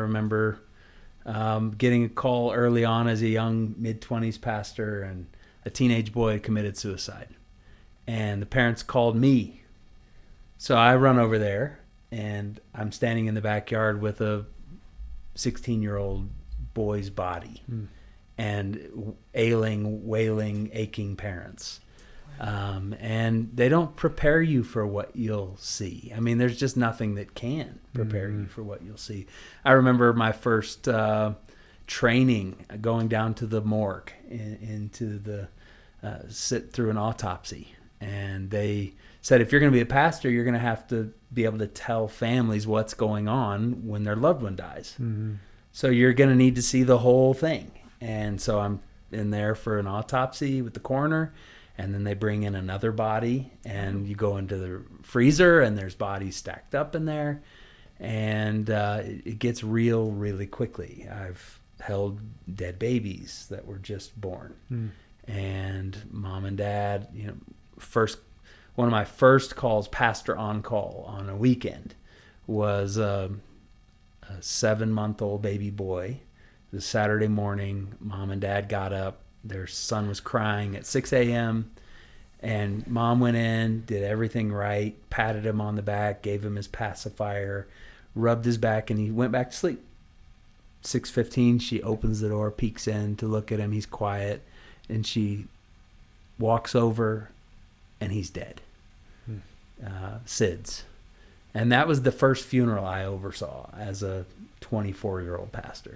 remember getting a call early on as a young mid-20s pastor, and a teenage boy had committed suicide. And the parents called me. So I run over there, and I'm standing in the backyard with a 16-year-old boy's body and ailing, wailing, aching parents. And they don't prepare you for what you'll see. I mean, there's just nothing that can prepare you for what you'll see. I remember my first training going down to the morgue into the sit through an autopsy. And they said, if you're going to be a pastor, you're going to have to be able to tell families what's going on when their loved one dies. So you're going to need to see the whole thing. And so I'm in there for an autopsy with the coroner. And then they bring in another body, and you go into the freezer, and there's bodies stacked up in there. And it gets real really quickly. I've held dead babies that were just born. And mom and dad, one of my first calls, pastor on call on a weekend, was a 7-month-old baby boy. It was Saturday morning. Mom and dad got up. Their son was crying at 6 a.m. And mom went in, did everything right, patted him on the back, gave him his pacifier, rubbed his back, and he went back to sleep. 6:15, she opens the door, peeks in to look at him. He's quiet. And she walks over, and he's dead. SIDS. And that was the first funeral I oversaw as a 24-year-old pastor.